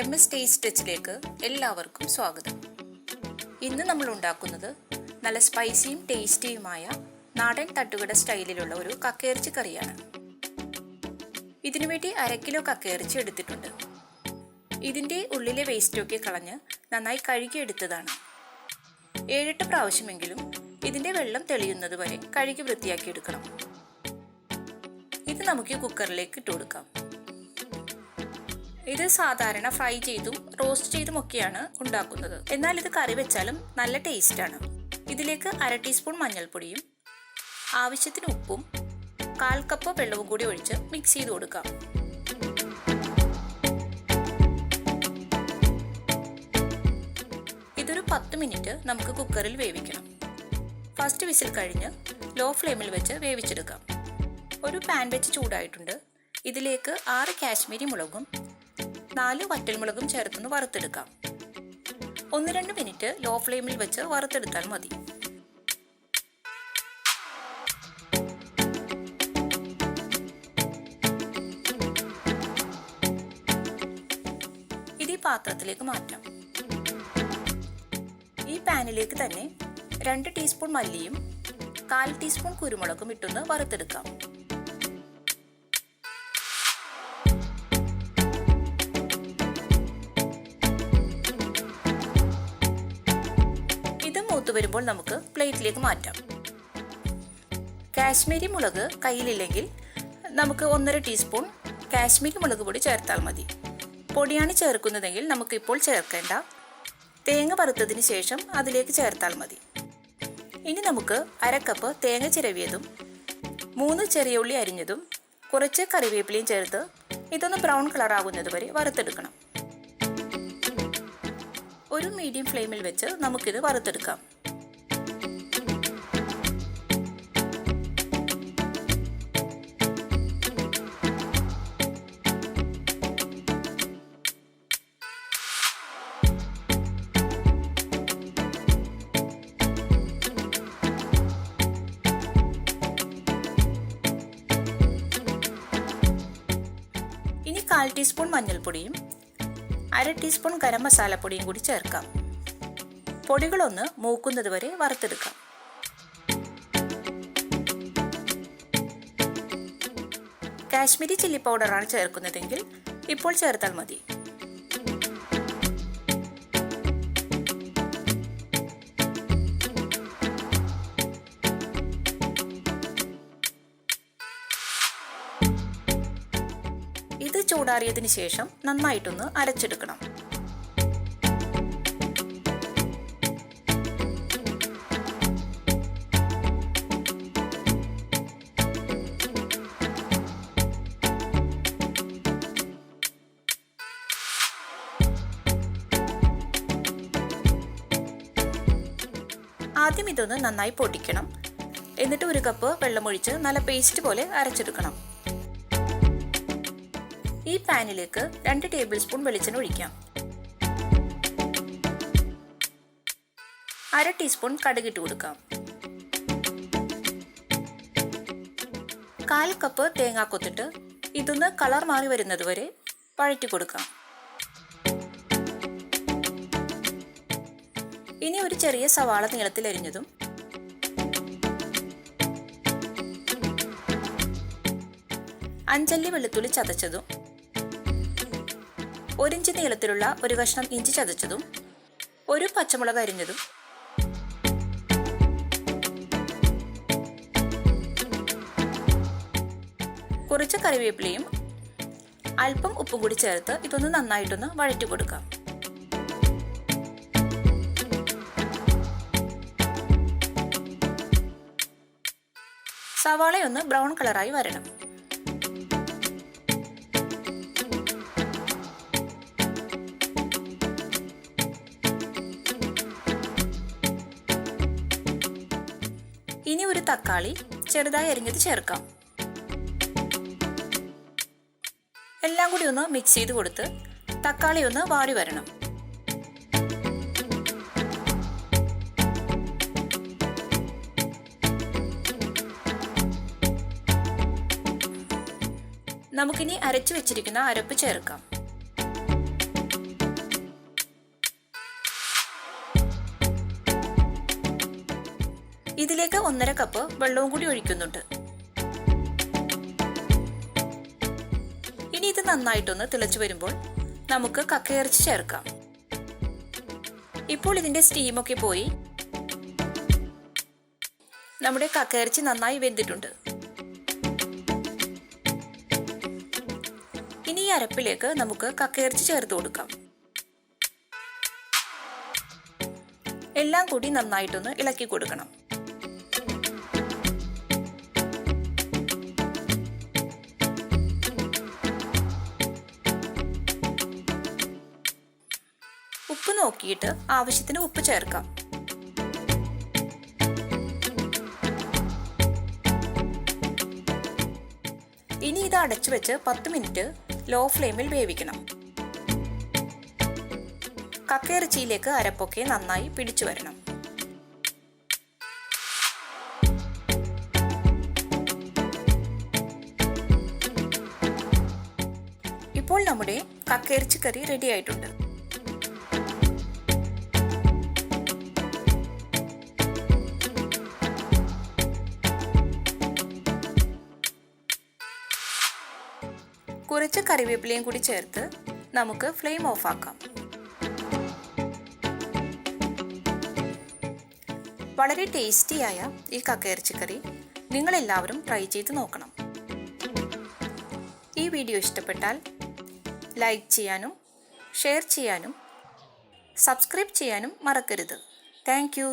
MS taste ടച്ചിലേക്ക് എല്ലാവർക്കും സ്വാഗതം. ഇന്ന് നമ്മൾ ഉണ്ടാക്കുന്നത് നല്ല സ്പൈസിയും ടേസ്റ്റിയുമായ നാടൻ തട്ടുകട സ്റ്റൈലിലുള്ള ഒരു കക്കയിറച്ചി കറിയാണ്. ഇതിനുവേണ്ടി 1/2 കിലോ കക്കയിറച്ചി എടുത്തിട്ടുണ്ട്. ഇതിൻ്റെ ഉള്ളിലെ വേസ്റ്റൊക്കെ കളഞ്ഞ് നന്നായി കഴുകിയെടുത്തതാണ്. 7-8 പ്രാവശ്യമെങ്കിലും ഇതിൻ്റെ വെള്ളം തെളിയുന്നത് വരെ കഴുകി വൃത്തിയാക്കി എടുക്കണം. ഇത് നമുക്ക് കുക്കറിലേക്ക് ഇട്ട് കൊടുക്കാം. ഇത് സാധാരണ ഫ്രൈ ചെയ്തും റോസ്റ്റ് ചെയ്തും ഒക്കെയാണ് ഉണ്ടാക്കുന്നത്. എന്നാൽ ഇത് കറി വെച്ചാലും നല്ല ടേസ്റ്റാണ്. ഇതിലേക്ക് 1/2 ടീസ്പൂൺ മഞ്ഞൾപ്പൊടിയും ആവശ്യത്തിന് ഉപ്പും 1/4 കപ്പ് വെള്ളവും കൂടി ഒഴിച്ച് മിക്സ് ചെയ്ത് കൊടുക്കാം. ഇതൊരു 10 മിനിറ്റ് നമുക്ക് കുക്കറിൽ വേവിക്കണം. ഫസ്റ്റ് വിസിൽ കഴിഞ്ഞ് ലോ ഫ്ലെയിമിൽ വെച്ച് വേവിച്ചെടുക്കാം. ഒരു പാൻ വെച്ച് ചൂടായിട്ടുണ്ട്. ഇതിലേക്ക് 6 കാശ്മീരി മുളകും 4 വറ്റൽമുളകും ചേർത്തൊന്ന് വറുത്തെടുക്കാം. 1-2 മിനിറ്റ് ലോ ഫ്ലെയിമിൽ വെച്ച് വറുത്തെടുത്താൽ മതി. ഇത് ഈ പാത്രത്തിലേക്ക് മാറ്റാം. ഈ പാനിലേക്ക് തന്നെ 2 ടീസ്പൂൺ മല്ലിയും 1/4 ടീസ്പൂൺ കുരുമുളകും ഇട്ടൊന്ന് വറുത്തെടുക്കാം. മൂത്ത് വരുമ്പോൾ നമുക്ക് പ്ലേറ്റിലേക്ക് മാറ്റാം. കാശ്മീരി മുളക് കയ്യിലില്ലെങ്കിൽ നമുക്ക് 1.5 ടീസ്പൂൺ കാശ്മീരി മുളക് പൊടി ചേർത്താൽ മതി. പൊടിയാണ് ചേർക്കുന്നതെങ്കിൽ നമുക്ക് ഇപ്പോൾ ചേർക്കേണ്ട. തേങ്ങ വറുത്തതിന് ശേഷം അതിലേക്ക് ചേർത്താൽ മതി. ഇനി നമുക്ക് 1/2 കപ്പ് തേങ്ങ ചിരവിയതും 3 ചെറിയ ഉള്ളി അരിഞ്ഞതും കുറച്ച് കറിവേപ്പിലയും ചേർത്ത് ഇതൊന്ന് ബ്രൗൺ കളർ ആകുന്നത് വരെ വറുത്തെടുക്കണം. ഒരു മീഡിയം ഫ്ലെയിമിൽ വെച്ച് നമുക്കിത് വറുത്തെടുക്കാം. ഇനി 1/4 ടീസ്പൂൺ മഞ്ഞൾപ്പൊടിയും 1/2 ടീസ്പൂൺ ഗരം മസാലപ്പൊടിയും കൂടി ചേർക്കാം. പൊടികളൊന്ന് മൂക്കുന്നത് വരെ വറുത്തെടുക്കാം. കാശ്മീരി ചില്ലി പൗഡറാണ് ചേർക്കുന്നതെങ്കിൽ ഇപ്പോൾ ചേർത്താൽ മതി. ഇത് ചൂടാറിയതിനു ശേഷം നന്നായിട്ടൊന്ന് അരച്ചെടുക്കണം. ആദ്യം ഇതൊന്ന് നന്നായി പൊടിക്കണം. എന്നിട്ട് 1 കപ്പ് വെള്ളമൊഴിച്ച് നല്ല പേസ്റ്റ് പോലെ അരച്ചെടുക്കണം. ഈ പാനിലേക്ക് 2 ടേബിൾ സ്പൂൺ വെളിച്ചെണ്ണ ഒഴിക്കാം. 1/2 ടീസ്പൂൺ കടുകിട്ട് കൊടുക്കാം. 1/4 കപ്പ് തേങ്ങാക്കൊത്തിട്ട് ഇതൊന്ന് കളർ മാറി വരുന്നത് വരെ വഴറ്റി കൊടുക്കാം. ഇനി ഒരു ചെറിയ സവാള നീളത്തിൽ അരിഞ്ഞതും 5 അല്ലി വെളുത്തുള്ളി ചതച്ചതും 1 ഇഞ്ച് നീളത്തിലുള്ള ഒരു കഷ്ണം ഇഞ്ചി ചതച്ചതും 1 പച്ചമുളക് അരിഞ്ഞതും കുറച്ച് കറിവേപ്പിലയും അല്പം ഉപ്പും കൂടി ചേർത്ത് ഇതൊന്ന് നന്നായിട്ടൊന്ന് വഴറ്റി കൊടുക്കാം. സവാളയൊന്ന് ബ്രൗൺ കളറായി വരണം. ഇനി ഒരു തക്കാളി ചെറുതായി അരിഞ്ഞത് ചേർക്കാം. എല്ലാം കൂടി ഒന്ന് മിക്സ് ചെയ്ത് കൊടുത്ത് തക്കാളി ഒന്ന് വാടി വരണം. നമുക്കിനി അരച്ചു വെച്ചിരിക്കുന്ന അരപ്പ് ചേർക്കാം. ഇതിലേക്ക് 1.5 കപ്പ് വെള്ളവും കൂടി ഒഴിക്കുന്നുണ്ട്. ഇനി ഇത് നന്നായിട്ടൊന്ന് തിളച്ചു വരുമ്പോൾ നമുക്ക് കക്കയിറച്ചി ചേർക്കാം. ഇപ്പോൾ ഇതിന്റെ സ്റ്റീമൊക്കെ പോയി നമ്മുടെ കക്കയിറച്ചി നന്നായി വെന്തിട്ടുണ്ട്. ഇനി ഈ അരപ്പിലേക്ക് നമുക്ക് കക്കയിറച്ചി ചേർത്ത് കൊടുക്കാം. എല്ലാം കൂടി നന്നായിട്ടൊന്ന് ഇളക്കി കൊടുക്കണം. ഉപ്പ് നോക്കിയിട്ട് ആവശ്യത്തിന് ഉപ്പ് ചേർക്കാം. ഇനി ഇത് അടച്ചു വെച്ച് 10 മിനിറ്റ് ലോ ഫ്ലെയിമിൽ വേവിക്കണം. കക്കയിറച്ചിയിലേക്ക് അരപ്പൊക്കെ നന്നായി പിടിച്ചു വരണം. ഇപ്പോൾ നമ്മുടെ കക്കയിറച്ചി കറി റെഡി ആയിട്ടുണ്ട്. കുറച്ച് കറിവേപ്പിലയും കൂടി ചേർത്ത് നമുക്ക് ഫ്ലെയിം ഓഫ് ആക്കാം. വളരെ ടേസ്റ്റിയായ ഈ കക്കയിറച്ചി കറി നിങ്ങളെല്ലാവരും ട്രൈ ചെയ്ത് നോക്കണം. ഈ വീഡിയോ ഇഷ്ടപ്പെട്ടാൽ ലൈക്ക് ചെയ്യാനും ഷെയർ ചെയ്യാനും സബ്സ്ക്രൈബ് ചെയ്യാനും മറക്കരുത്. Thank you.